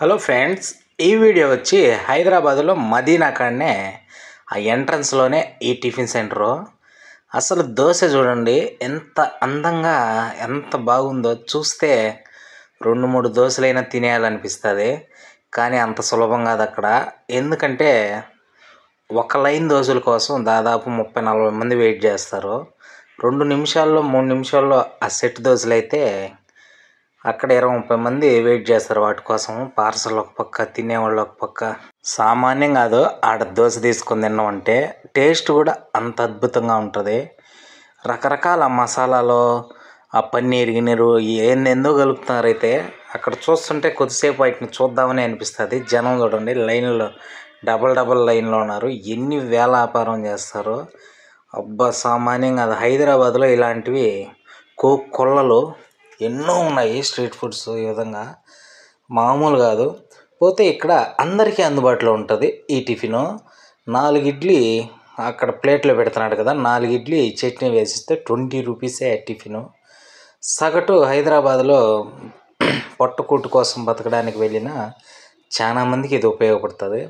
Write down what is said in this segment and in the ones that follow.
Hello friends, ఈ video వచ్చి హైదరాబాద్లో మదీనా కాడనే ఆ ఎంట్రన్స్లోనే ఈ టిఫిన్ సెంటరు. అసలు దోశ చూడండి ఎంత అందంగా ఎంత బాగుందో, చూస్తే 2-3 దోశలైనా తినేయాలనిపిస్తుంది. కానీ అంత సులభం కాదు అక్కడ. ఎందుకంటే ఒక లైన్ దోశల కోసం దాదాపు 30-40 మంది వెయిట్ చేస్తారు. 2 నిమిషాల్లో 3 నిమిషాల్లో ఆ సెట్ దోశలు అయితే అక్కడ 20-30 మంది వెయిట్ చేస్తారు వాటి కోసం. పార్సల్ ఒక పక్క, తినేవాళ్ళు ఒక పక్క. సామాన్యం కాదు ఆడ దోశ తీసుకొని తిన్నాం అంటే. టేస్ట్ కూడా అంత అద్భుతంగా ఉంటుంది. రకరకాల మసాలాలు, ఆ పన్నీర్ గిన్నీరు ఏందో కలుపుతున్నారైతే. అక్కడ చూస్తుంటే కొద్దిసేపు వాటిని చూద్దామని అనిపిస్తుంది. జనం చూడండి లైన్లో డబల్ లైన్లో ఉన్నారు. ఎన్ని వేల వ్యాపారం చేస్తారు అబ్బా, సామాన్యం కాదు. హైదరాబాద్లో ఇలాంటివి కొల్లలు ఎన్నో ఉన్నాయి. స్ట్రీట్ ఫుడ్స్ ఈ విధంగా మామూలు కాదు. పోతే ఇక్కడ అందరికీ అందుబాటులో ఉంటుంది ఈ టిఫిను. 4 ఇడ్లీ అక్కడ ప్లేట్లో పెడుతున్నాడు కదా, 4 ఇడ్లీ చట్నీ వేసిస్తే 20 రూపీసే టిఫిను. సగటు హైదరాబాద్లో పొట్టకూటు కోసం బతకడానికి వెళ్ళిన చాలామందికి ఇది ఉపయోగపడుతుంది.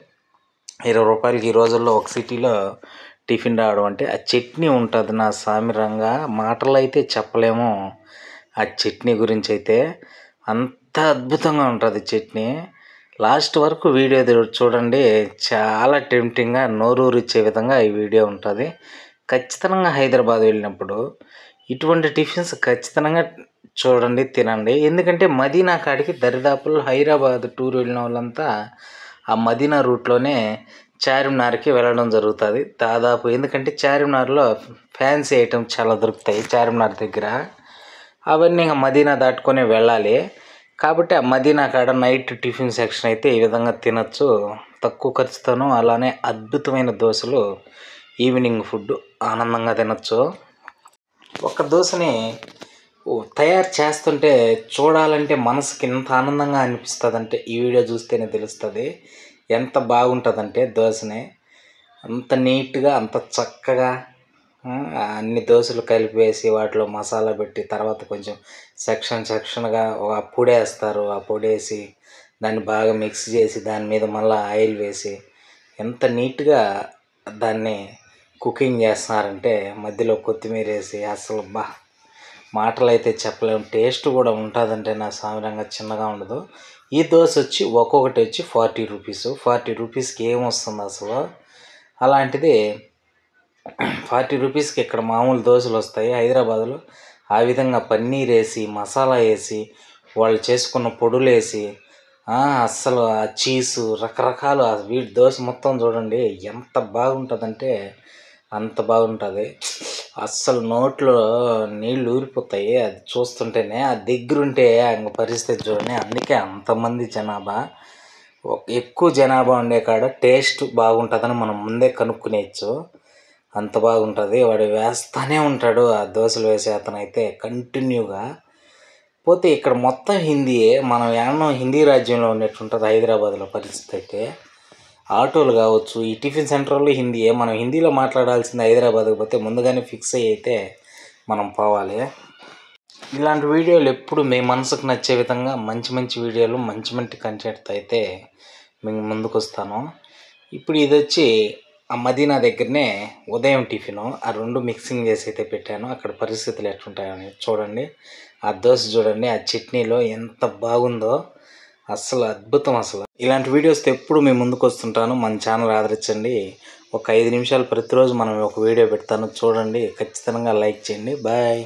20 రూపాయలకి ఈ రోజుల్లో ఒక సిటీలో టిఫిన్ రావడం అంటే, ఆ చట్నీ ఉంటుంది నా సామిరంగా, మాటలు అయితే చెప్పలేము. ఆ చట్నీ గురించి అయితే అంత అద్భుతంగా ఉంటుంది చట్నీ. లాస్ట్ వరకు వీడియో చూడండి, చాలా టెంప్టింగ్గా నోరూరిచ్చే విధంగా ఈ వీడియో ఉంటుంది. ఖచ్చితంగా హైదరాబాద్ వెళ్ళినప్పుడు ఇటువంటి టిఫిన్స్ ఖచ్చితంగా చూడండి, తినండి. ఎందుకంటే మదీనా కాడికి దరిదాపులు హైదరాబాద్ టూర్ వెళ్ళిన వాళ్ళంతా ఆ మదీనా రూట్లోనే చార్మినార్కి వెళ్ళడం జరుగుతుంది దాదాపు. ఎందుకంటే చార్మినార్లో ఫ్యాన్సీ ఐటమ్స్ చాలా దొరుకుతాయి చార్మినార్ దగ్గర. అవన్నీ ఇంకా మదీనా దాటుకొని వెళ్ళాలి కాబట్టి ఆ మదీనా కాడ నైట్ టిఫిన్ సెక్షన్ అయితే ఈ విధంగా తినచ్చు తక్కువ ఖర్చుతోనూ. అలానే అద్భుతమైన దోశలు, ఈవినింగ్ ఫుడ్ ఆనందంగా తినచ్చు. ఒక దోశని తయారు చేస్తుంటే చూడాలంటే మనసుకి ఎంత ఆనందంగా అనిపిస్తుంది అంటే ఈ వీడియో చూస్తేనే తెలుస్తుంది. ఎంత బాగుంటుందంటే దోశని అంత నీట్గా అంత చక్కగా అన్ని దోశలు కలిపేసి వాటిలో మసాలా పెట్టి తర్వాత కొంచెం సెక్షన్గా ఆ పొడి వేస్తారు. ఆ పొడి వేసి దాన్ని బాగా మిక్స్ చేసి దాని మీద మళ్ళీ ఆయిల్ వేసి ఎంత నీట్గా దాన్ని కుకింగ్ చేస్తున్నారంటే, మధ్యలో కొత్తిమీర వేసి అసలు మాటలు అయితే చెప్పలేము. టేస్ట్ కూడా ఉంటుందంటే నా సామాన్యంగా చిన్నగా ఉండదు. ఈ దోశ వచ్చి ఒక్కొక్కటి వచ్చి 40 రూపీస్. 40 రూపీస్కి ఏమొస్తుంది అసలు? అలాంటిది 40 రూపీస్కి ఇక్కడ మామూలు దోశలు వస్తాయి. హైదరాబాద్లో ఆ విధంగా పన్నీర్ వేసి, మసాలా వేసి, వాళ్ళు చేసుకున్న పొడులు వేసి, అస్సలు ఆ చీజు రకరకాలు వీటి దోశ మొత్తం చూడండి ఎంత బాగుంటుందంటే అంత బాగుంటుంది. అస్సలు నోట్లో నీళ్ళు ఊరిపోతాయి అది చూస్తుంటేనే. ఆ దగ్గరుంటే ఇంక పరిస్థితి చూడండి. అందుకే అంతమంది జనాభా. ఎక్కువ జనాభా ఉండే కాడ టేస్ట్ బాగుంటుందని మనం ముందే కనుక్కునేయచ్చు. అంత బాగుంటుంది. వాడు వేస్తూనే ఉంటాడు ఆ దోశలు వేసే అతను అయితే కంటిన్యూగా. పోతే ఇక్కడ మొత్తం హిందీయే. మనం ఏమన్నా హిందీ రాజ్యంలో ఉన్నట్టుంటుంది హైదరాబాద్లో పరిస్థితి అయితే. ఆటోలు కావచ్చు, ఈ టిఫిన్ సెంటర్లో హిందీయే. మనం హిందీలో మాట్లాడాల్సింది హైదరాబాద్కి పోతే ముందుగానే ఫిక్స్ అయ్యి అయితే మనం పోవాలి. ఇలాంటి వీడియోలు ఎప్పుడు మీ మనసుకు నచ్చే విధంగా మంచి వీడియోలు, మంచి కంటెంట్తో అయితే మేము ముందుకు వస్తాను. ఇప్పుడు ఇది వచ్చి ఆ మదీనా దగ్గరనే ఉదయం టిఫిను. ఆ 2 మిక్సింగ్ చేసి అయితే పెట్టాను. అక్కడ పరిస్థితులు ఎట్లుంటాయని చూడండి. ఆ దోశ చూడండి, ఆ చట్నీలో ఎంత బాగుందో, అస్సలు అద్భుతం. అసలు ఇలాంటి వీడియోస్తో ఎప్పుడు మేము ముందుకు వస్తుంటాను. మన ఛానల్ ఆదరించండి. ఒక 5 నిమిషాలు ప్రతిరోజు మనం ఒక వీడియో పెడతాను చూడండి. ఖచ్చితంగా లైక్ చేయండి. బాయ్.